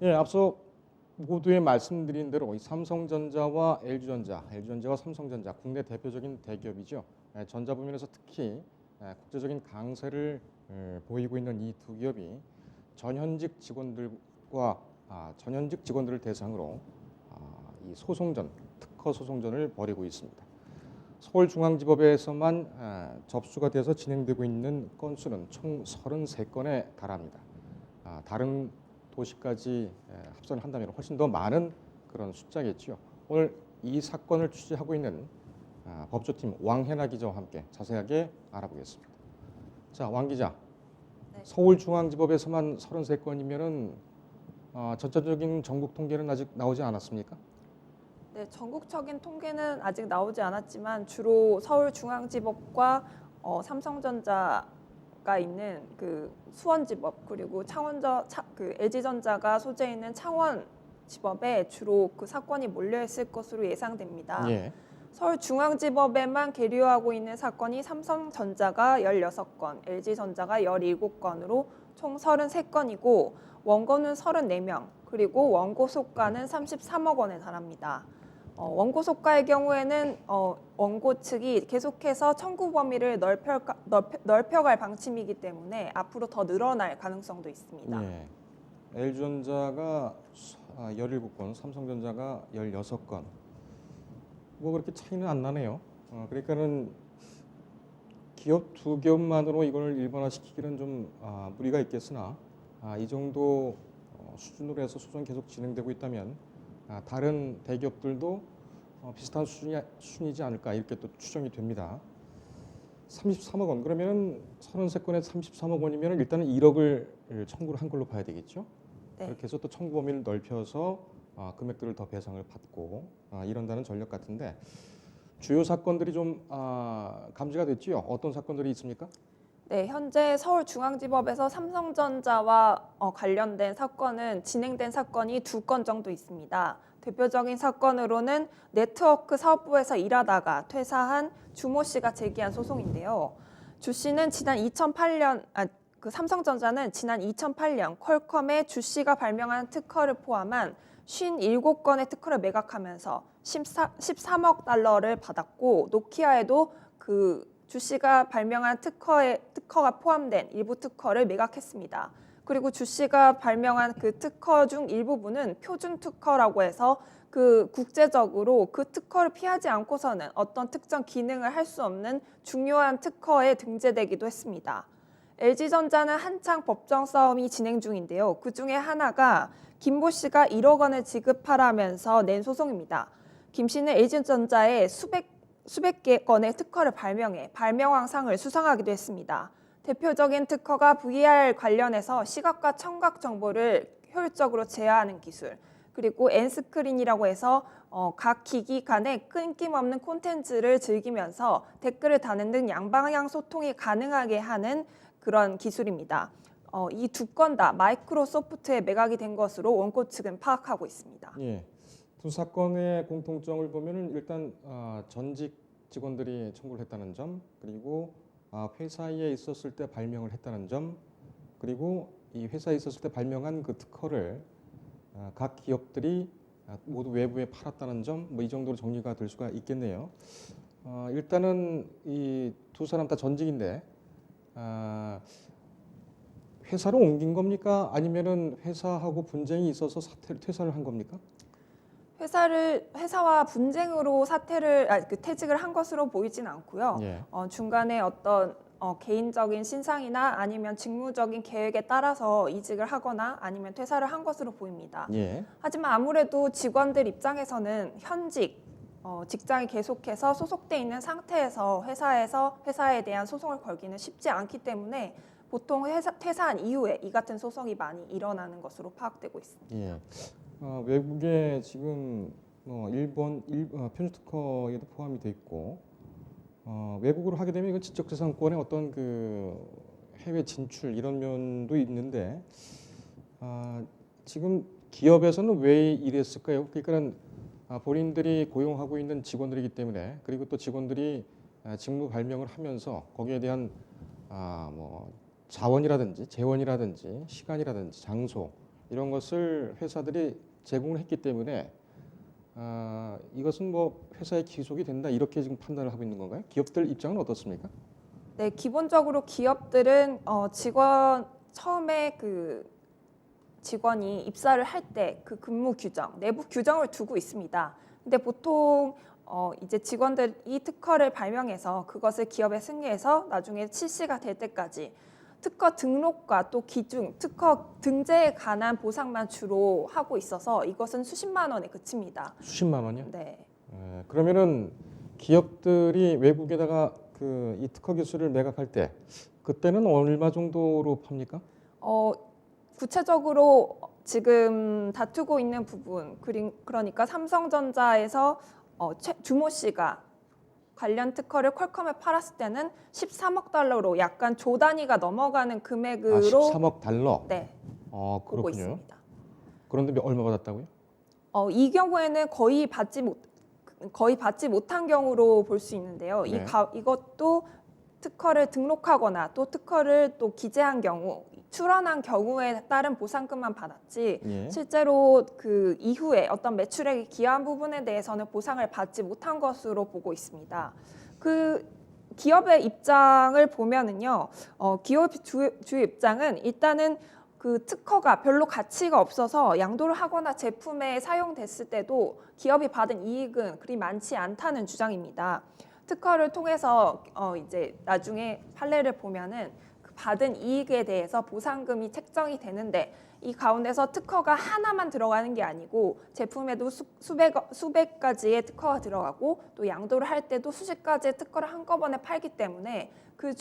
예, 앞서 모두에 말씀드린 대로 이 삼성전자와 LG전자와 삼성전자 국내 대표적인 대기업이죠. 전자 부문에서 특히 국제적인 강세를 보이고 있는 이 두 기업이 전현직 직원들을 대상으로 이 특허 소송전을 벌이고 있습니다. 서울중앙지법에서만 접수가 돼서 진행되고 있는 건수는 총 33건에 달합니다. 다른 도시까지 합산한다면 훨씬 더 많은 그런 숫자겠지요. 오늘 이 사건을 취재하고 있는 법조팀 왕혜나 기자와 함께 자세하게 알아보겠습니다. 자, 왕 기자, 네. 서울중앙지법에서만 33건이면은 전체적인 전국 통계는 아직 나오지 않았습니까? 네, 전국적인 통계는 아직 나오지 않았지만 주로 서울중앙지법과 삼성전자가 있는 그 수원지법 그리고 LG전자가 소재 있는 창원지법에 주로 그 사건이 몰려 있을 것으로 예상됩니다. 예. 서울중앙지법에만 계류하고 있는 사건이 삼성전자가 16건, LG전자가 17건으로 총 33건이고 원고는 34명, 그리고 원고 소가는 33억 원에 달합니다. 원고 소가의 경우에는 원고 측이 계속해서 청구 범위를 넓혀갈 방침이기 때문에 앞으로 더 늘어날 가능성도 있습니다. 예. LG전자가 17건, 삼성전자가 16건. 뭐 그렇게 차이는 안 나네요. 그러니까는 두 기업만으로 이걸 일반화시키기는 좀 무리가 있겠으나 이 정도 수준으로 해서 소송이 계속 진행되고 있다면 다른 대기업들도 비슷한 수준이지 않을까 이렇게 또 추정이 됩니다. 33억 원 그러면 33건에 33억 원이면 일단은 1억을 청구를 한 걸로 봐야 되겠죠. 네. 그렇게 해서 또 청구 범위를 넓혀서 금액들을 더 배상을 받고 이런다는 전력 같은데 주요 사건들이 좀 감지가 됐지요. 어떤 사건들이 있습니까? 네, 현재 서울중앙지법에서 삼성전자와 관련된 사건은 진행된 사건이 2건 정도 있습니다. 대표적인 사건으로는 네트워크 사업부에서 일하다가 퇴사한 주모 씨가 제기한 소송인데요. 주 씨는 삼성전자는 지난 2008년 퀄컴에 주 씨가 발명한 특허를 포함한 57건의 특허를 매각하면서 13억 달러를 받았고 노키아에도 주 씨가 발명한 특허가 포함된 일부 특허를 매각했습니다. 그리고 주 씨가 발명한 그 특허 중 일부분은 표준 특허라고 해서 그 국제적으로 그 특허를 피하지 않고서는 어떤 특정 기능을 할 수 없는 중요한 특허에 등재되기도 했습니다. LG전자는 한창 법정 싸움이 진행 중인데요. 그 중에 하나가 김모 씨가 1억 원을 지급하라면서 낸 소송입니다. 김 씨는 LG전자에 수백 개 건의 특허를 발명해 발명왕상을 수상하기도 했습니다. 대표적인 특허가 VR 관련해서 시각과 청각 정보를 효율적으로 제어하는 기술, 그리고 엔스크린이라고 해서 각 기기 간에 끊김없는 콘텐츠를 즐기면서 댓글을 다는 등 양방향 소통이 가능하게 하는 그런 기술입니다. 이 2건 다 마이크로소프트에 매각이 된 것으로 원고 측은 파악하고 있습니다. 예. 두 사건의 공통점을 보면은 일단 전직 직원들이 청구를 했다는 점, 그리고 회사에 있었을 때 발명을 했다는 점, 그리고 이 회사에 있었을 때 발명한 그 특허를 각 기업들이 모두 외부에 팔았다는 점, 뭐 이 정도로 정리가 될 수가 있겠네요. 일단은 이 두 사람 다 전직인데 회사로 옮긴 겁니까? 아니면은 회사하고 분쟁이 있어서 퇴사를 한 겁니까? 회사와 분쟁으로 퇴직을 한 것으로 보이진 않고요. 예. 중간에 어떤 개인적인 신상이나 아니면 직무적인 계획에 따라서 이직을 하거나 아니면 퇴사를 한 것으로 보입니다. 예. 하지만 아무래도 직원들 입장에서는 현직 직장에 계속해서 소속돼 있는 상태에서 회사에 대한 소송을 걸기는 쉽지 않기 때문에 보통 퇴사한 이후에 이 같은 소송이 많이 일어나는 것으로 파악되고 있습니다. 예. 외국에 지금 일본 편집특허에도 포함이 돼 있고 외국으로 하게 되면 이건 지적재산권의 어떤 그 해외 진출 이런 면도 있는데 지금 기업에서는 왜 이랬을까요? 그러니까 본인들이 고용하고 있는 직원들이기 때문에 그리고 또 직원들이 직무 발명을 하면서 거기에 대한 뭐 자원이라든지 재원이라든지 시간이라든지 장소 이런 것을 회사들이 제공을 했기 때문에 이것은 뭐 회사의 기속이 된다 이렇게 지금 판단을 하고 있는 건가요? 기업들 입장은 어떻습니까? 네, 기본적으로 기업들은 직원 처음에 그 직원이 입사를 할 때 그 근무 규정, 내부 규정을 두고 있습니다. 근데 보통 이제 직원들이 특허를 발명해서 그것을 기업에 승계해서 나중에 실시가 될 때까지 특허 등록과 또 기준, 특허 등재에 관한 보상만 주로 하고 있어서 이것은 수십만 원에 그칩니다. 수십만 원이요? 네. 그러면은 기업들이 외국에다가 그 이 특허 기술을 매각할 때 그때는 얼마 정도로 팝니까? 구체적으로 지금 다투고 있는 부분, 그러니까 삼성전자에서 주모 씨가 관련 특허를 퀄컴에 팔았을 때는 13억 달러로 약간 조 단위가 넘어가는 금액으로 13억 달러. 네, 보고 그렇군요. 있습니다. 그런데 얼마 받았다고요? 이 경우에는 거의 받지 못한 경우로 볼 수 있는데요. 네. 이것도 특허를 등록하거나 또 특허를 또 기재한 경우, 출원한 경우에 따른 보상금만 받았지 예. 실제로 그 이후에 어떤 매출액이 기여한 부분에 대해서는 보상을 받지 못한 것으로 보고 있습니다. 그 기업의 입장을 보면은요, 기업 주 입장은 일단은 그 특허가 별로 가치가 없어서 양도를 하거나 제품에 사용됐을 때도 기업이 받은 이익은 그리 많지 않다는 주장입니다. 특허를 통해서 이제 나중에 판례를 보면은 그 받은 이익에 대해서 보상금이 책정이 되는데 이 가운데서 특허가 하나만 들어가는 게 아니고 제품에도 수백 가지의 특허가 들어가고 또 양도를 할 때도 수십 가지의 특허를 한꺼번에 팔기 때문에 그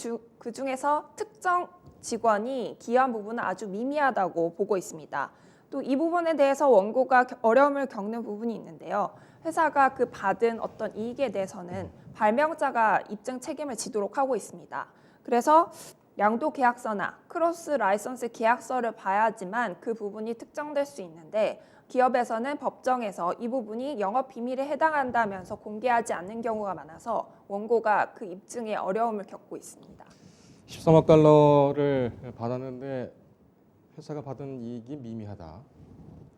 중에서 특정 직원이 기여한 부분은 아주 미미하다고 보고 있습니다. 또 이 부분에 대해서 원고가 어려움을 겪는 부분이 있는데요. 회사가 그 받은 어떤 이익에 대해서는 발명자가 입증 책임을 지도록 하고 있습니다. 그래서 양도 계약서나 크로스 라이선스 계약서를 봐야지만 그 부분이 특정될 수 있는데 기업에서는 법정에서 이 부분이 영업 비밀에 해당한다면서 공개하지 않는 경우가 많아서 원고가 그 입증에 어려움을 겪고 있습니다. 13억 달러를 받았는데 회사가 받은 이익이 미미하다.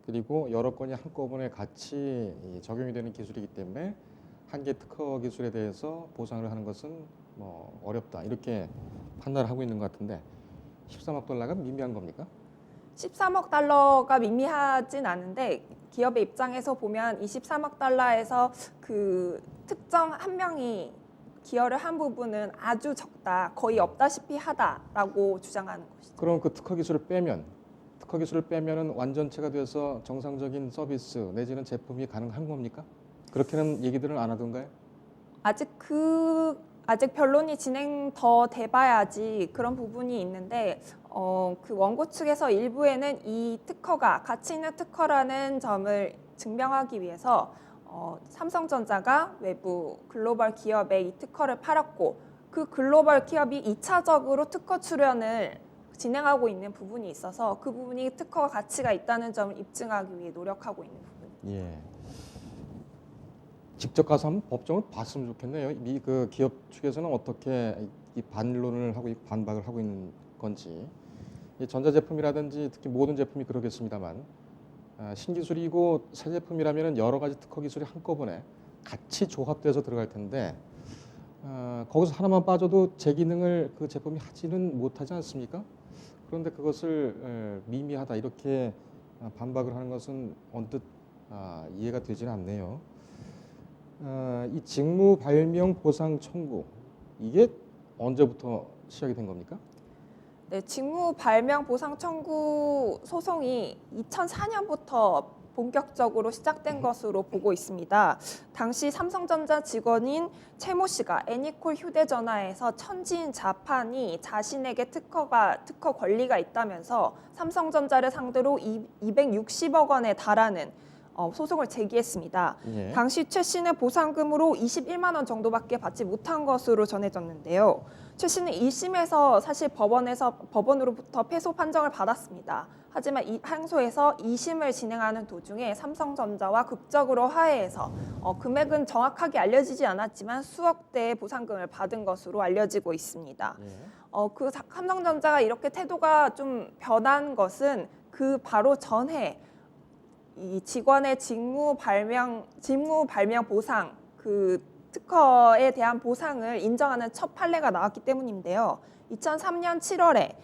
그리고 여러 건이 한꺼번에 같이 적용이 되는 기술이기 때문에 한 개 특허 기술에 대해서 보상을 하는 것은 뭐 어렵다. 이렇게 판단을 하고 있는 것 같은데 13억 달러가 미미한 겁니까? 13억 달러가 미미하진 않은데 기업의 입장에서 보면 23억 달러에서 그 특정 한 명이 기여를 한 부분은 아주 적다, 거의 없다시피 하다라고 주장하는 것이죠. 그럼 그 특허 기술을 빼면은 완전체가 돼서 정상적인 서비스 내지는 제품이 가능한 겁니까? 그렇게는 얘기들은 안 하던가요? 아직 변론이 진행 더 돼봐야지 그런 부분이 있는데 그 원고 측에서 일부에는 이 특허가 가치 있는 특허라는 점을 증명하기 위해서 삼성전자가 외부 글로벌 기업에 이 특허를 팔았고 그 글로벌 기업이 2차적으로 특허 출연을 진행하고 있는 부분이 있어서 그 부분이 특허가 가치가 있다는 점을 입증하기 위해 노력하고 있는 부분입니다. 예. 직접 가서 한번 법정을 봤으면 좋겠네요. 그 기업 측에서는 어떻게 이 반론을 하고 반박을 하고 있는 건지. 이 전자제품이라든지 특히 모든 제품이 그러겠습니다만 신기술이고 새 제품이라면 여러 가지 특허 기술이 한꺼번에 같이 조합돼서 들어갈 텐데 거기서 하나만 빠져도 제 기능을 그 제품이 하지는 못하지 않습니까? 그런데 그것을 미미하다 이렇게 반박을 하는 것은 언뜻 이해가 되지는 않네요. 이 직무 발명 보상 청구 이게 언제부터 시작이 된 겁니까? 네, 직무 발명 보상 청구 소송이 2004년부터 본격적으로 시작된 것으로 보고 있습니다. 당시 삼성전자 직원인 최모 씨가 애니콜 휴대전화에서 천지인 자판이 자신에게 특허 권리가 있다면서 삼성전자를 상대로 260억 원에 달하는 소송을 제기했습니다. 예. 당시 최 씨는 보상금으로 21만 원 정도밖에 받지 못한 것으로 전해졌는데요. 최 씨는 1심에서 사실 법원으로부터 패소 판정을 받았습니다. 하지만 항소에서 2심을 진행하는 도중에 삼성전자와 극적으로 화해해서 금액은 정확하게 알려지지 않았지만 수억 대의 보상금을 받은 것으로 알려지고 있습니다. 예. 그 삼성전자가 이렇게 태도가 좀 변한 것은 그 바로 전해 이 직원의 직무 발명 보상 그 특허에 대한 보상을 인정하는 첫 판례가 나왔기 때문인데요. 2003년 7월에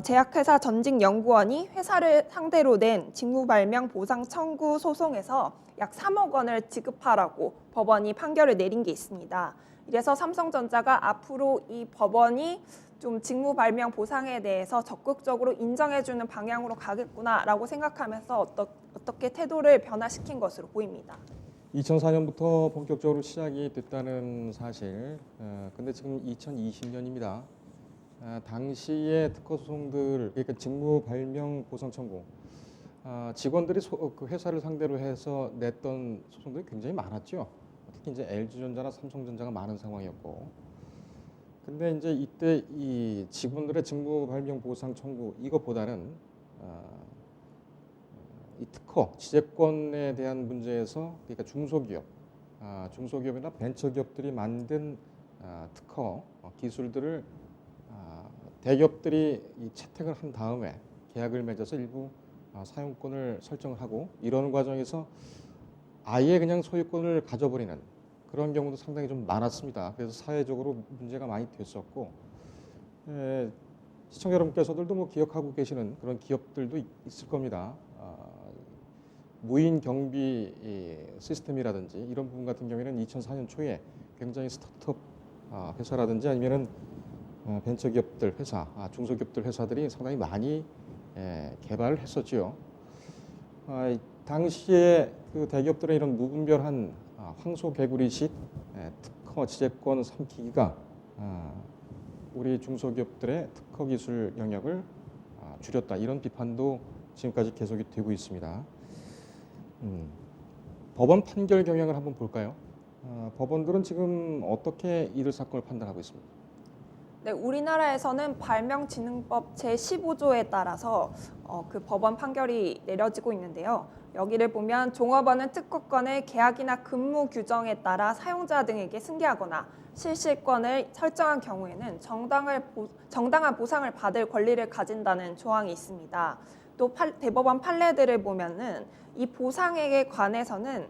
제약회사 전직연구원이 회사를 상대로 낸 직무 발명 보상 청구 소송에서 약 3억 원을 지급하라고 법원이 판결을 내린 게 있습니다. 이래서 삼성전자가 앞으로 이 법원이 좀 직무 발명 보상에 대해서 적극적으로 인정해주는 방향으로 가겠구나라고 생각하면서 어떻게 태도를 변화시킨 것으로 보입니다. 2004년부터 본격적으로 시작이 됐다는 사실. 근데 지금 2020년입니다. 당시의 특허 소송들, 그러니까 직무 발명 보상 청구, 직원들이 그 회사를 상대로 해서 냈던 소송들이 굉장히 많았죠. 특히 이제 LG전자나 삼성전자가 많은 상황이었고. 근데 이제 이때 이 직원들의 직무 발명 보상 청구 이것보다는 이 특허, 지재권에 대한 문제에서 그러니까 중소기업이나 벤처기업들이 만든 특허 기술들을 대기업들이 이 채택을 한 다음에 계약을 맺어서 일부 사용권을 설정을 하고 이런 과정에서 아예 그냥 소유권을 가져버리는 그런 경우도 상당히 좀 많았습니다. 그래서 사회적으로 문제가 많이 됐었고 시청자 여러분께서들도 뭐 기억하고 계시는 그런 기업들도 있을 겁니다. 무인 경비 시스템이라든지 이런 부분 같은 경우에는 2004년 초에 굉장히 스타트업 회사라든지 아니면은 벤처기업들 회사, 중소기업들 회사들이 상당히 많이 개발을 했었죠. 당시에 그 대기업들의 이런 무분별한 황소개구리식 특허 지재권 삼키기가 우리 중소기업들의 특허 기술 영역을 줄였다 이런 비판도 지금까지 계속이 되고 있습니다. 법원 판결 경향을 한번 볼까요? 법원들은 지금 어떻게 이들 사건을 판단하고 있습니까? 네, 우리나라에서는 발명진흥법 제15조에 따라서 그 법원 판결이 내려지고 있는데요. 여기를 보면 종업원은 특허권을 계약이나 근무 규정에 따라 사용자 등에게 승계하거나 실시권을 설정한 경우에는 정당한 보상을 받을 권리를 가진다는 조항이 있습니다. 또 대법원 판례들을 보면은 이 보상액에 관해서는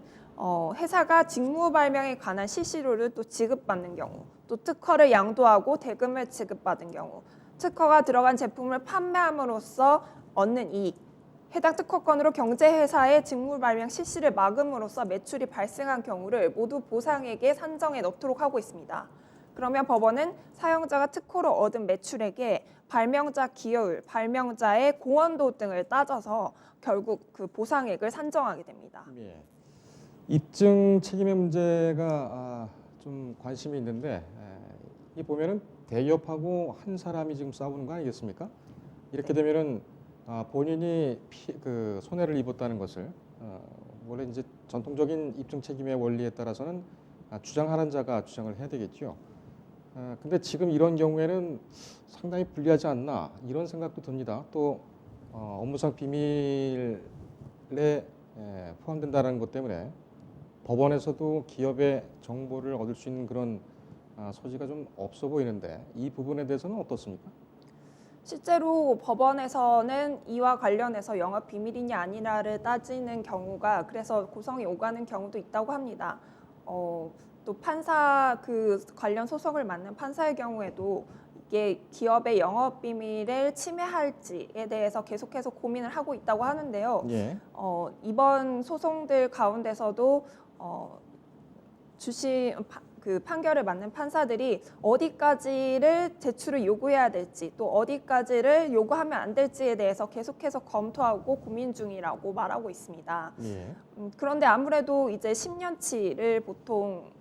회사가 직무 발명에 관한 실시료를 또 지급받는 경우, 또 특허를 양도하고 대금을 지급받은 경우, 특허가 들어간 제품을 판매함으로써 얻는 이익, 해당 특허권으로 경제회사의 직무 발명 실시를 막음으로써 매출이 발생한 경우를 모두 보상액에 산정해 넣도록 하고 있습니다. 그러면 법원은 사용자가 특허로 얻은 매출액에 발명자 기여율, 발명자의 공헌도 등을 따져서 결국 그 보상액을 산정하게 됩니다. 예. 입증 책임의 문제가 좀 관심이 있는데 이 보면은 대기업하고 한 사람이 지금 싸우는 거 아니겠습니까? 이렇게 되면은 본인이 그 손해를 입었다는 것을 원래 이제 전통적인 입증 책임의 원리에 따라서는 주장하는 자가 주장을 해야 되겠죠. 근데 지금 이런 경우에는 상당히 불리하지 않나 이런 생각도 듭니다. 또 업무상 비밀에 포함된다는 것 때문에 법원에서도 기업의 정보를 얻을 수 있는 그런 소지가 좀 없어 보이는데 이 부분에 대해서는 어떻습니까? 실제로 법원에서는 이와 관련해서 영업 비밀이냐 아니냐를 따지는 경우가 그래서 고성이 오가는 경우도 있다고 합니다. 또 판사 그 관련 소송을 맡는 판사의 경우에도 이게 기업의 영업 비밀을 침해할지에 대해서 계속해서 고민을 하고 있다고 하는데요. 예. 이번 소송들 가운데서도 그 판결을 맡는 판사들이 어디까지를 제출을 요구해야 될지 또 어디까지를 요구하면 안 될지에 대해서 계속해서 검토하고 고민 중이라고 말하고 있습니다. 예. 그런데 아무래도 이제 10년치를 보통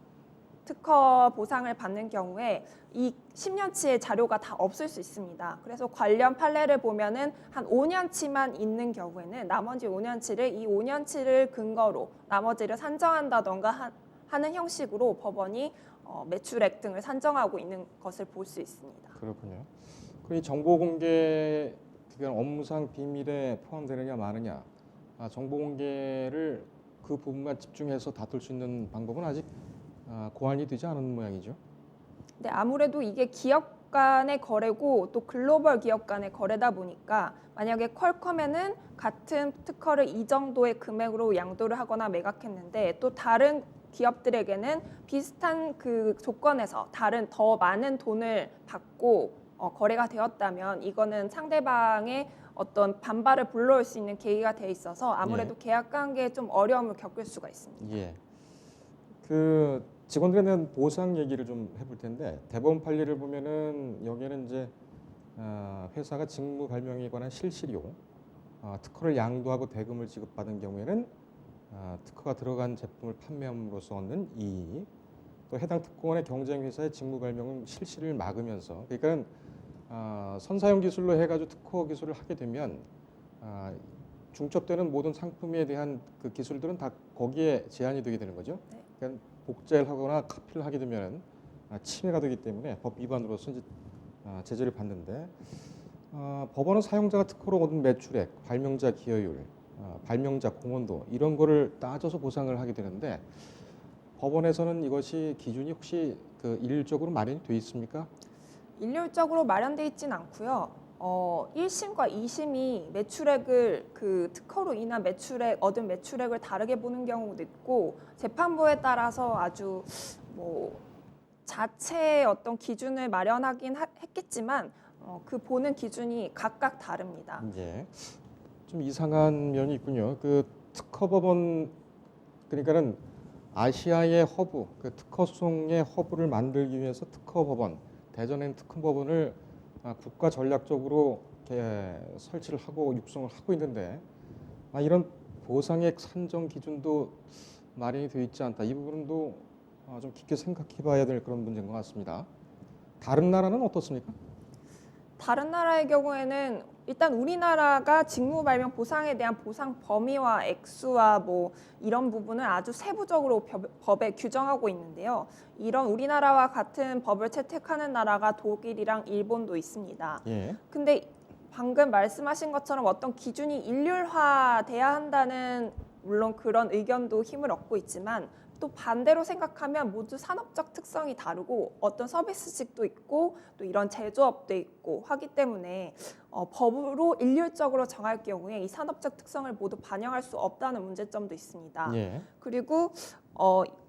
특허 보상을 받는 경우에 이 10년치의 자료가 다 없을 수 있습니다. 그래서 관련 판례를 보면은 한 5년치만 있는 경우에는 나머지 5년치를 이 5년치를 근거로 나머지를 산정한다던가 하는 형식으로 법원이 매출액 등을 산정하고 있는 것을 볼 수 있습니다. 그렇군요. 그럼 이 정보 공개 그러니까 업무상 비밀에 포함되느냐 마느냐 정보 공개를 그 부분만 집중해서 다툴 수 있는 방법은 아직 고안이 되지 않은 모양이죠. 네, 아무래도 이게 기업 간의 거래고 또 글로벌 기업 간의 거래다 보니까 만약에 퀄컴에는 같은 특허를 이 정도의 금액으로 양도를 하거나 매각했는데 또 다른 기업들에게는 비슷한 그 조건에서 다른 더 많은 돈을 받고 거래가 되었다면 이거는 상대방의 어떤 반발을 불러올 수 있는 계기가 돼 있어서 아무래도 계약 관계에 좀 어려움을 겪을 수가 있습니다. 예. 그 직원들에 대한 보상 얘기를 좀 해볼 텐데 대법원 판례를 보면은 여기에는 이제 회사가 직무 발명에 관한 실시료, 특허를 양도하고 대금을 지급받은 경우에는 특허가 들어간 제품을 판매함으로써 얻는 이익, 또 해당 특허원의 경쟁 회사의 직무 발명은 실시를 막으면서 그러니까 선사용 기술로 해가지고 특허 기술을 하게 되면 중첩되는 모든 상품에 대한 그 기술들은 다 거기에 제한이 되게 되는 거죠. 네. 그러니까 복제를 하거나 카피를 하게 되면 침해가 되기 때문에 법 위반으로서 이제 제재를 받는데 법원은 사용자가 특허로 얻은 매출액, 발명자 기여율, 발명자 공헌도 이런 거를 따져서 보상을 하게 되는데 법원에서는 이것이 기준이 혹시 그 일률적으로 마련이 돼 있습니까? 일률적으로 마련돼 있진 않고요. 1심과 2심이 매출액을 그 특허로 인한 얻은 매출액을 다르게 보는 경우도 있고 재판부에 따라서 아주 뭐 자체의 어떤 기준을 마련하긴 했겠지만 그 보는 기준이 각각 다릅니다. 예. 좀 이상한 면이 있군요. 그 특허법원 그러니까는 아시아의 허브, 그 특허 소송의 허브를 만들기 위해서 특허법원, 대전엔 특허법원을 국가 전략적으로 이렇게 설치를 하고 육성을 하고 있는데 이런 보상액 산정 기준도 마련이 되어 있지 않다. 이 부분도 좀 깊게 생각해봐야 될 그런 문제인 것 같습니다. 다른 나라는 어떻습니까? 다른 나라의 경우에는 일단 우리나라가 직무 발명 보상에 대한 보상 범위와 액수와 뭐 이런 부분을 아주 세부적으로 법에 규정하고 있는데요. 이런 우리나라와 같은 법을 채택하는 나라가 독일이랑 일본도 있습니다. 예. 근데 방금 말씀하신 것처럼 어떤 기준이 일률화돼야 한다는 물론 그런 의견도 힘을 얻고 있지만 또 반대로 생각하면 모두 산업적 특성이 다르고 어떤 서비스직도 있고 또 이런 제조업도 있고 하기 때문에 법으로 일률적으로 정할 경우에 이 산업적 특성을 모두 반영할 수 없다는 문제점도 있습니다. 예. 그리고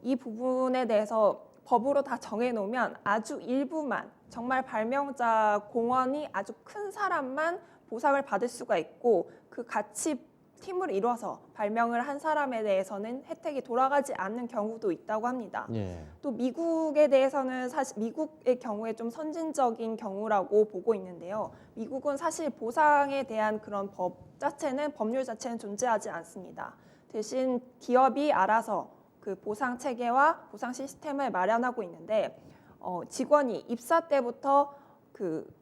이 부분에 대해서 법으로 다 정해놓으면 아주 일부만 정말 발명자 공헌이 아주 큰 사람만 보상을 받을 수가 있고 그 같이 팀을 이뤄서 발명을 한 사람에 대해서는 혜택이 돌아가지 않는 경우도 있다고 합니다. 예. 또 미국에 대해서는 사실 미국의 경우에 좀 선진적인 경우라고 보고 있는데요. 미국은 사실 보상에 대한 그런 법률 자체는 존재하지 않습니다. 대신 기업이 알아서 그 보상 체계와 보상 시스템을 마련하고 있는데 직원이 입사 때부터 그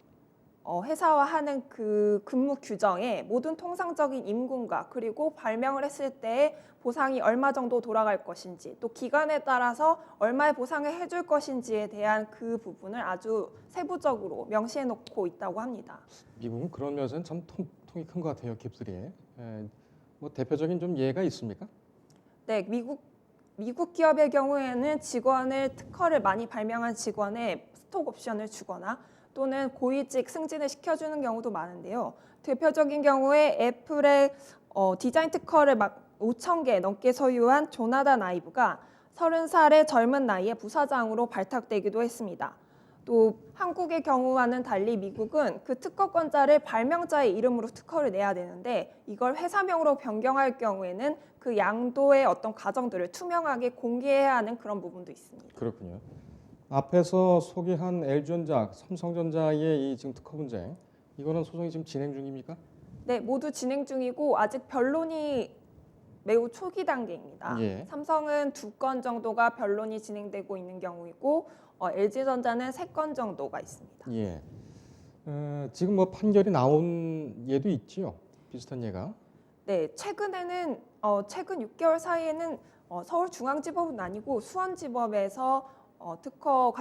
회사와 하는 그 근무 규정에 모든 통상적인 임금과 그리고 발명을 했을 때 보상이 얼마 정도 돌아갈 것인지 또 기간에 따라서 얼마의 보상을 해줄 것인지에 대한 그 부분을 아주 세부적으로 명시해 놓고 있다고 합니다. 미국은 그런 면에서는 참 통이 큰 것 같아요, 깁들이. 뭐 대표적인 좀 예가 있습니까? 네, 미국 기업의 경우에는 특허를 많이 발명한 직원에 스톡 옵션을 주거나 또는 고위직 승진을 시켜주는 경우도 많은데요. 대표적인 경우에 애플의 디자인 특허를 막 5,000개 넘게 소유한 조나단 아이브가 30살의 젊은 나이에 부사장으로 발탁되기도 했습니다. 또 한국의 경우와는 달리 미국은 그 특허권자를 발명자의 이름으로 특허를 내야 되는데 이걸 회사명으로 변경할 경우에는 그 양도의 어떤 과정들을 투명하게 공개해야 하는 그런 부분도 있습니다. 그렇군요. 앞에서 소개한 LG전자, 삼성전자의 이 지금 특허 분쟁, 이거는 소송이 지금 진행 중입니까? 네, 모두 진행 중이고 아직 변론이 매우 초기 단계입니다. 예. 삼성은 2건 정도가 변론이 진행되고 있는 경우이고 LG전자는 3건 정도가 있습니다. 예. 지금 뭐 판결이 나온 예도 있지요. 비슷한 예가. 네, 최근 6개월 사이에는 서울중앙지법은 아니고 수원지법에서 특허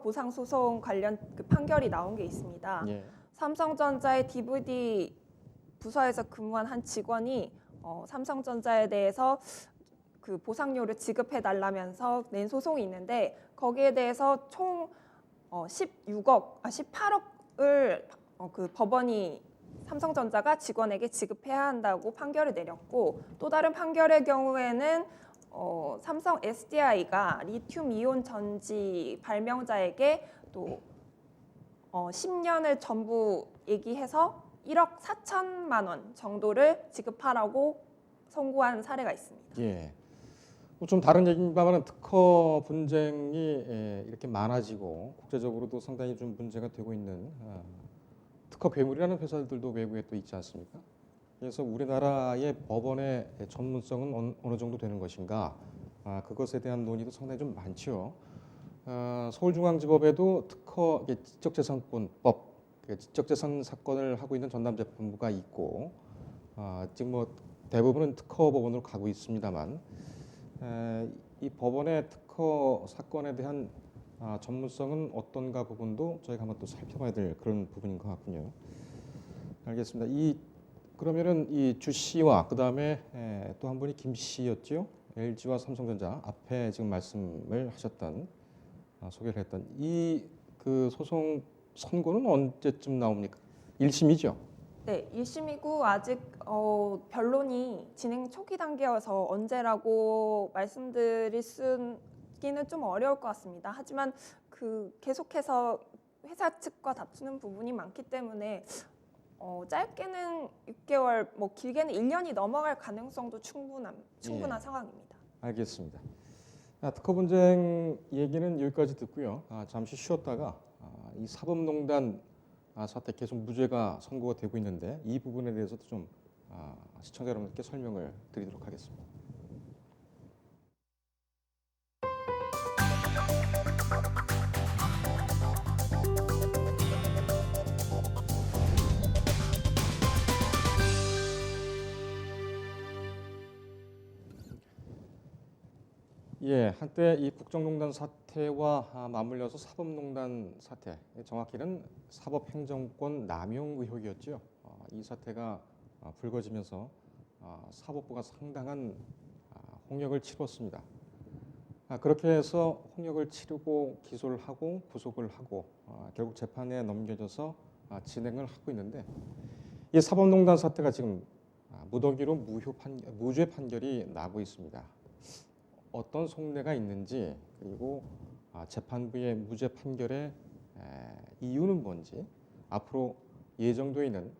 보상 소송 관련 그 판결이 나온 게 있습니다. 예. 삼성전자의 DVD 부서에서 근무한 한 직원이 삼성전자에 대해서 그 보상료를 지급해 달라면서 낸 소송이 있는데 거기에 대해서 총 18억을 그 법원이 삼성전자가 직원에게 지급해야 한다고 판결을 내렸고, 또 다른 판결의 경우에는 삼성 SDI가 리튬 이온 전지 발명자에게 또 10년을 전부 얘기해서 1억 4천만 원 정도를 지급하라고 선고한 사례가 있습니다. 예. 좀 다른 얘기입니다만 특허 분쟁이 이렇게 많아지고 국제적으로도 상당히 좀 문제가 되고 있는 특허 괴물이라는 회사들도 외국에 또 있지 않습니까? 그래서 우리나라의 법원의 전문성은 어느 정도 되는 것인가? 그것에 대한 논의도 상당히 좀 많죠. 서울중앙지법에도 특허 지적재산권법, 지적재산 사건을 하고 있는 전담재판부가 있고 지금 뭐 대부분은 특허 법원으로 가고 있습니다만 이 법원의 특허 사건에 대한 전문성은 어떤가 부분도 저희가 한번 또 살펴봐야 될 그런 부분인 것 같군요. 알겠습니다. 그러면은 이 주 씨와 그 다음에 또 한 분이 김 씨였죠. LG와 삼성전자 앞에 지금 말씀을 하셨던 소개를 했던 이 그 소송 선고는 언제쯤 나옵니까? 1심이죠. 네, 1심이고 아직 변론이 진행 초기 단계여서 언제라고 말씀드리기는 좀 어려울 것 같습니다. 하지만 계속해서 회사 측과 다투는 부분이 많기 때문에 짧게는 6개월, 뭐 길게는 1년이 넘어갈 가능성도 충분한 상황입니다. 알겠습니다. 특허 분쟁 얘기는 여기까지 듣고요. 잠시 쉬었다가 이 사법농단 사태 계속 무죄가 선고가 되고 있는데 이 부분에 대해서도 좀 시청자 여러분께 설명을 드리도록 하겠습니다. 예, 한때 이 국정농단 사태와 맞물려서 사법농단 사태, 정확히는 사법행정권 남용 의혹이었죠. 이 사태가 불거지면서 사법부가 상당한 홍역을 치렀습니다. 그렇게 해서 홍역을 치르고 기소를 하고 구속을 하고 결국 재판에 넘겨져서 진행을 하고 있는데 이 사법농단 사태가 지금 무더기로 무죄 판결이 나고 있습니다. 어떤 속내가 있는지 그리고 재판부의 무죄 판결의 이유는 뭔지 앞으로 예정돼 있는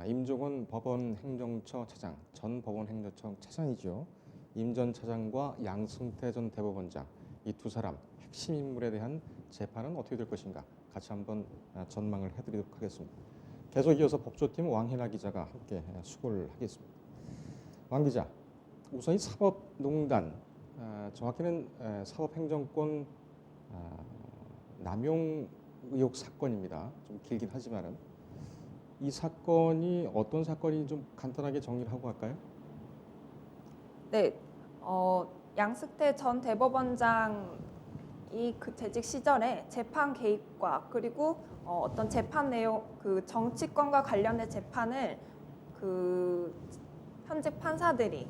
임종원 법원행정처 차장, 전 법원행정처 차장이죠. 임 전 차장과 양승태 전 대법원장 이 두 사람 핵심 인물에 대한 재판은 어떻게 될 것인가 같이 한번 전망을 해드리도록 하겠습니다. 계속 이어서 법조팀 왕혜나 기자가 함께 수고를 하겠습니다. 왕 기자, 우선 이 사법농단 정확히는 사법행정권 남용 의혹 사건입니다. 좀 길긴 하지만은 이 사건이 어떤 사건인지 좀 간단하게 정리를 하고 갈까요? 네, 양승태 전 대법원장이 그 재직 시절에 재판 개입과 그리고 어떤 재판 내용, 정치권과 관련된 재판을 현직 판사들이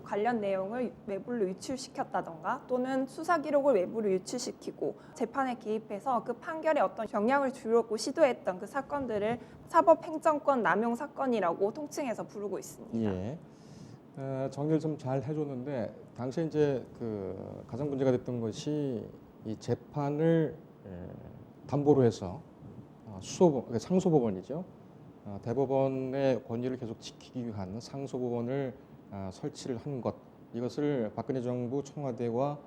관련 내용을 외부로 유출시켰다던가 또는 수사 기록을 외부로 유출시키고 재판에 개입해서 그 판결에 어떤 영향을 주려고 시도했던 그 사건들을 사법행정권 남용 사건이라고 통칭해서 부르고 있습니다. 예. 정리를 좀 잘 해줬는데 당시에 이제 가장 문제가 됐던 것이 이 재판을 담보로 해서 상소법원이죠. 대법원의 권위를 계속 지키기 위한 상소법원을 설치를 한 것, 이것을 박근혜 정부 청와대와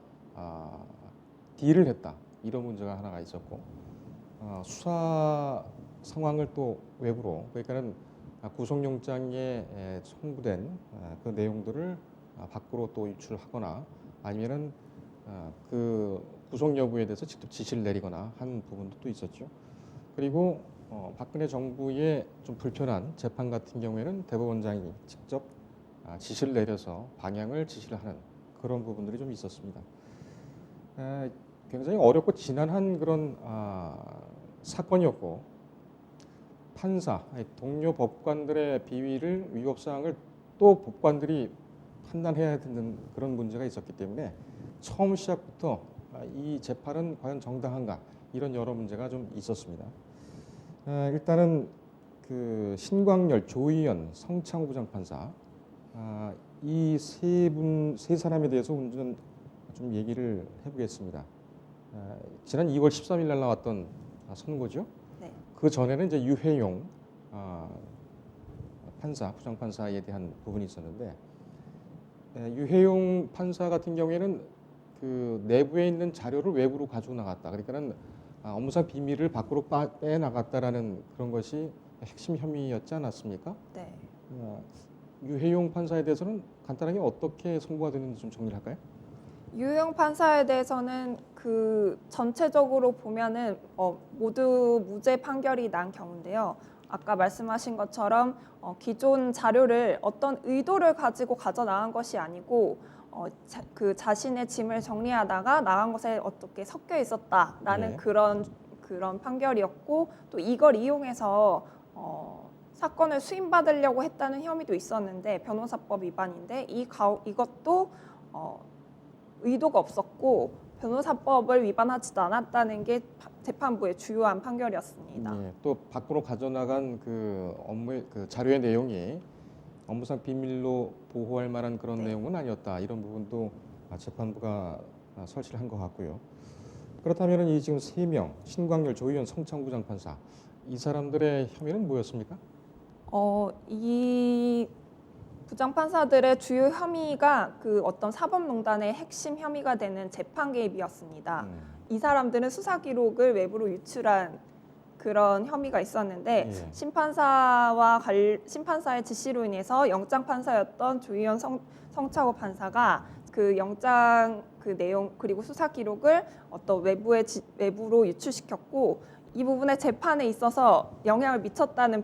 딜을 했다, 이런 문제가 하나가 있었고 수사 상황을 또 외부로, 그러니까는 구속영장에 청구된 그 내용들을 밖으로 또 유출하거나 아니면은 그 구속 여부에 대해서 직접 지시를 내리거나 한 부분도 또 있었죠. 그리고 박근혜 정부의 좀 불편한 재판 같은 경우에는 대법원장이 직접 지시를 내려서 방향을 지시를 하는 그런 부분들이 좀 있었습니다. 굉장히 어렵고 지난한 그런 사건이었고 판사, 동료 법관들의 비위를 위법사항을 또 법관들이 판단해야 되는 그런 문제가 있었기 때문에 처음 시작부터 이 재판은 과연 정당한가 이런 여러 문제가 좀 있었습니다. 일단은 그 신광열, 조희연, 성창호 부장판사 이 세 사람에 대해서 좀 얘기를 해보겠습니다. 지난 2월 13일 날 나왔던 선고죠. 네. 그 전에는 이제 유해용 판사, 부장판사에 대한 부분이 있었는데 유해용 판사 같은 경우에는 그 내부에 있는 자료를 외부로 가지고 나갔다. 그러니까는 업무상 비밀을 밖으로 빼 나갔다라는 그런 것이 핵심 혐의였지 않았습니까? 네. 유해용 판사에 대해서는 간단하게 어떻게 선고가 됐는지 좀 정리를 할까요? 유형 판사에 대해서는 그 전체적으로 보면은 모두 무죄 판결이 난 경우인데요. 아까 말씀하신 것처럼 기존 자료를 어떤 의도를 가지고 가져 나간 것이 아니고 그 자신의 짐을 정리하다가 나간 것에 어떻게 섞여 있었다라는 네. 그런 판결이었고 또 이걸 이용해서 사건을 수임받으려고 했다는 혐의도 있었는데 변호사법 위반인데 이것도 의도가 없었고 변호사법을 위반하지도 않았다는 게 재판부의 주요한 판결이었습니다. 예, 또 밖으로 가져나간 그 업무의 그 자료의 내용이 업무상 비밀로 보호할 만한 그런 네. 내용은 아니었다. 이런 부분도 재판부가 설치를 한 것 같고요. 그렇다면 이 지금 3명 신광열, 조희연, 성창 부장판사 이 사람들의 혐의는 뭐였습니까? 이 부장판사들의 주요 혐의가 그 어떤 사법농단의 핵심 혐의가 되는 재판 개입이었습니다. 이 사람들은 수사 기록을 외부로 유출한 그런 혐의가 있었는데 예. 심판사의 지시로 인해서 영장 판사였던 조희연 성창호 판사가 그 영장 그 내용 그리고 수사 기록을 어떤 외부로 유출시켰고 이 부분에 재판에 있어서 영향을 미쳤다는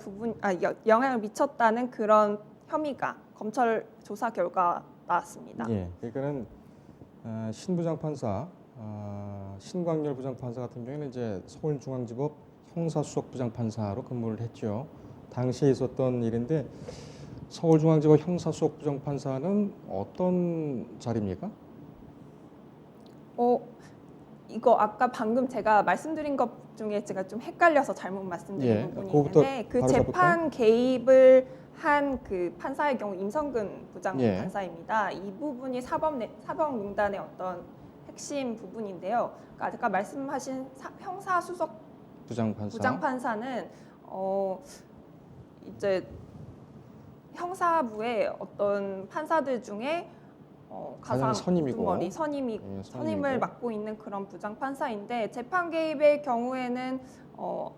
그런 혐의가 검찰 조사 결과 나왔습니다. 예, 그러니까는 신 부장판사, 신광열 부장판사 같은 경우에는 이제 서울중앙지법 형사수석 부장판사로 근무를 했죠. 당시에 있었던 일인데 서울중앙지법 형사수석 부장판사는 어떤 자리입니까? 이거 아까 방금 제가 말씀드린 것 중에 제가 좀 헷갈려서 잘못 말씀드린 예, 부분이 그거부터 있는데 그 바로 재판 개입을 한 그 판사의 경우 임성근 예. 부장판사입니다. 이 부분이 사법농단의 어떤 핵심 부분인데요. 그러니까 아까 말씀하신 형사수석 부장판사는 이제 형사부의 어떤 판사들 중에 가장 선임이고. 우두머리 예, 선임을 선임이고. 맡고 있는 그런 부장판사인데 재판 개입의 경우에는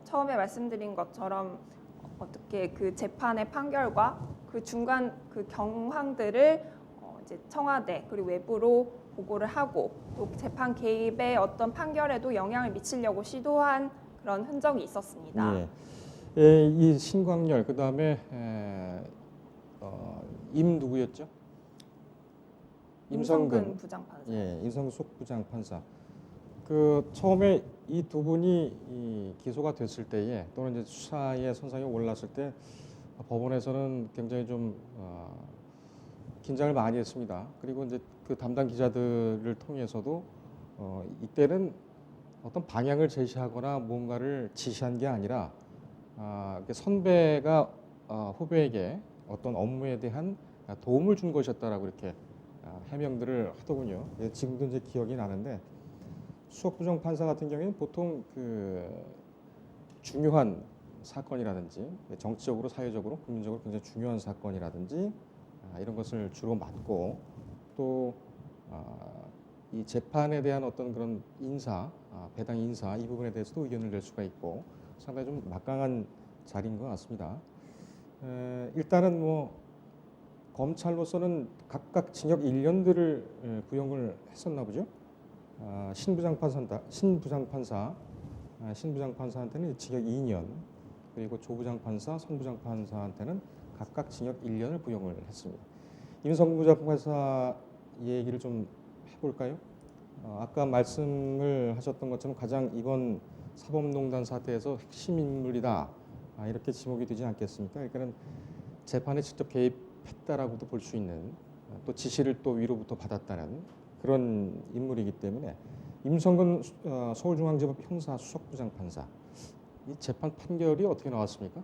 처음에 말씀드린 것처럼 어떻게 그 재판의 판결과 그 중간 그 경황들을 이제 청와대 그리고 외부로 보고를 하고 또 재판 개입의 어떤 판결에도 영향을 미치려고 시도한 그런 흔적이 있었습니다. 예, 이 신광열 그 다음에 임 누구였죠? 임성근 부장판사. 예, 임성숙 부장판사. 그 처음에 이 두 분이 기소가 됐을 때에 또는 이제 수사의 선상에 올랐을 때 법원에서는 굉장히 좀 긴장을 많이 했습니다. 그리고 이제 그 담당 기자들을 통해서도 이때는 어떤 방향을 제시하거나 뭔가를 지시한 게 아니라 선배가 후배에게 어떤 업무에 대한 도움을 준 것이었다라고 이렇게 해명들을 하더군요. 예, 지금도 이제 기억이 나는데 수석부장 판사 같은 경우에는 보통 그 중요한 사건이라든지 정치적으로, 사회적으로, 국민적으로 굉장히 중요한 사건이라든지 이런 것을 주로 맡고 또 이 재판에 대한 어떤 그런 배당 인사 이 부분에 대해서도 의견을 낼 수가 있고 상당히 좀 막강한 자리인 것 같습니다. 일단은 뭐 검찰로서는 각각 징역 1년들을 구형을 했었나 보죠. 신부장판사한테는 징역 2년, 그리고 조부장판사, 성부장판사한테는 각각 징역 1년을 구형을 했습니다. 임성근 부장판사 얘기를 좀 해볼까요? 아까 말씀을 하셨던 것처럼 가장 이번 사법농단 사태에서 핵심 인물이다 이렇게 지목이 되지 않겠습니까? 그러니까는 재판에 직접 개입했다라고도 볼 수 있는 또 지시를 또 위로부터 받았다는 그런 인물이기 때문에 임성근 서울중앙지법 형사수석부장판사 이 재판 판결이 어떻게 나왔습니까?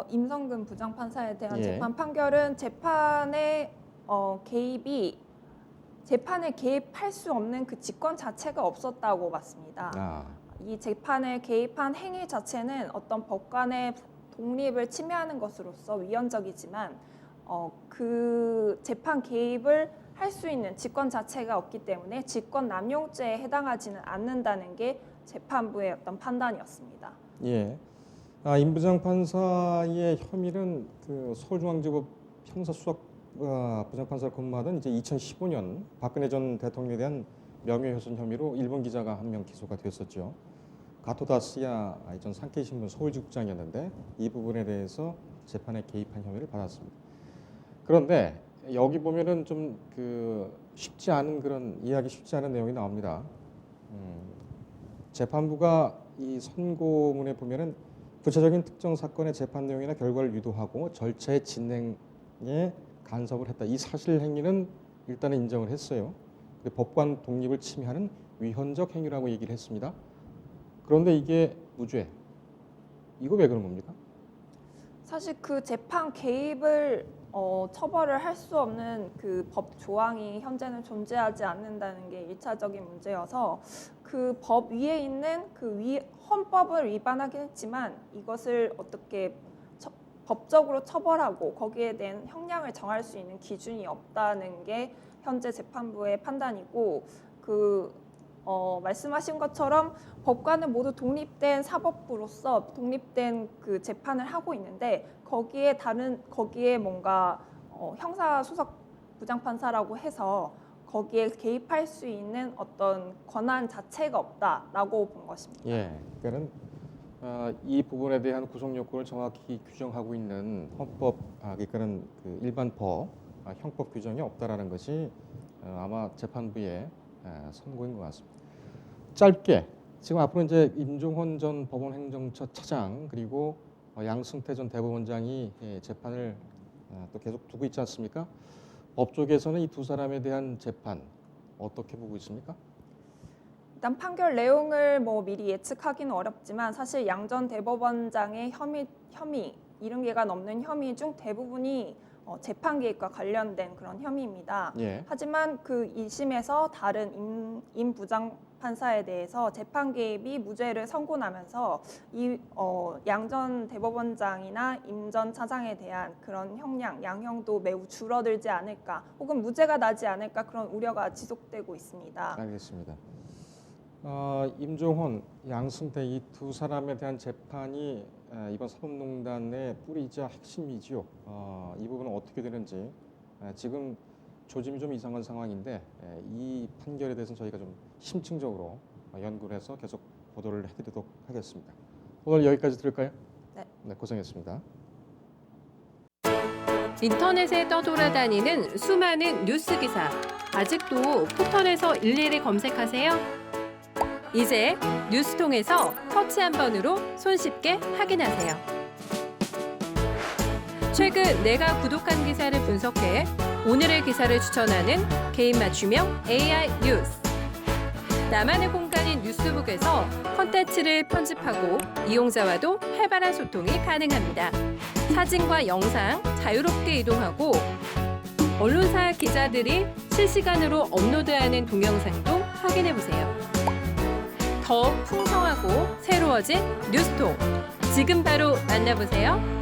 임성근 부장판사에 대한 예. 재판 판결은 재판에 재판에 개입할 수 없는 그 직권 자체가 없었다고 봤습니다. 아, 이 재판에 개입한 행위 자체는 어떤 법관의 독립을 침해하는 것으로서 위헌적이지만 그 재판 개입을 할 수 있는 직권 자체가 없기 때문에 직권 남용죄에 해당하지는 않는다는 게 재판부의 어떤 판단이었습니다. 예. 임 부장판사의 혐의는 그 서울중앙지법 형사수석 부장판사로 근무하던 이제 2015년 박근혜 전 대통령에 대한 명예훼손 혐의로 일본 기자가 한 명 기소가 됐었죠. 가토다스야 전 산케이신문 서울지국장이었는데 이 부분에 대해서 재판에 개입한 혐의를 받았습니다. 그런데 여기 보면은 좀 쉽지 않은 이해하기 쉽지 않은 내용이 나옵니다. 재판부가 이 선고문에 보면은 구체적인 특정 사건의 재판 내용이나 결과를 유도하고 절차의 진행에 간섭을 했다. 이 사실 행위는 일단은 인정을 했어요. 법관 독립을 침해하는 위헌적 행위라고 얘기를 했습니다. 그런데 이게 무죄. 이거 왜 그런 겁니까? 사실 그 재판 개입을 처벌을 할 수 없는 그 법 조항이 현재는 존재하지 않는다는 게 1차적인 문제여서 그 법 위에 있는 헌법을 위반하긴 했지만 이것을 어떻게 법적으로 처벌하고 거기에 대한 형량을 정할 수 있는 기준이 없다는 게 현재 재판부의 판단이고 말씀하신 것처럼 법관은 모두 독립된 사법부로서 독립된 그 재판을 하고 있는데 거기에 뭔가 형사수석 부장판사라고 해서 거기에 개입할 수 있는 어떤 권한 자체가 없다라고 본 것입니다. 예, 그러니까는 이 부분에 대한 구속 요건을 정확히 규정하고 있는 헌법, 그러니까는 그 일반 법, 형법 규정이 없다라는 것이 아마 재판부의 선고인 것 같습니다. 짧게 지금 앞으로 이제 임종헌 전 법원행정처 차장 그리고 양승태 전 대법원장이 재판을 또 계속 두고 있지 않습니까? 법 쪽에서는 이 두 사람에 대한 재판 어떻게 보고 있습니까? 일단 판결 내용을 미리 예측하기는 어렵지만 사실 양 전 대법원장의 혐의 70개가 넘는 혐의 중 대부분이 재판 개입과 관련된 그런 혐의입니다. 예. 하지만 그 1심에서 다른 임 부장 판사에 대해서 재판 개입이 무죄를 선고나면서 이 양 전 대법원장이나 임 전 차장에 대한 그런 양형도 매우 줄어들지 않을까, 혹은 무죄가 나지 않을까 그런 우려가 지속되고 있습니다. 알겠습니다. 임종헌, 양승태 이 두 사람에 대한 재판이 이번 사법농단의 뿌리이자 핵심이지요. 이 부분은 어떻게 되는지 지금 조짐이 좀 이상한 상황인데 이 판결에 대해서는 저희가 좀 심층적으로 연구를 해서 계속 보도를 해드리도록 하겠습니다. 오늘 여기까지 들을까요? 네, 고생했습니다. 인터넷에 떠돌아다니는 수많은 뉴스 기사. 아직도 포털에서 일일이 검색하세요? 이제 뉴스통에서 터치 한 번으로 손쉽게 확인하세요. 최근 내가 구독한 기사를 분석해 오늘의 기사를 추천하는 개인 맞춤형 AI 뉴스. 나만의 공간인 뉴스북에서 콘텐츠를 편집하고 이용자와도 활발한 소통이 가능합니다. 사진과 영상 자유롭게 이동하고 언론사 기자들이 실시간으로 업로드하는 동영상도 확인해보세요. 더 풍성하고 새로워진 뉴스통. 지금 바로 만나보세요.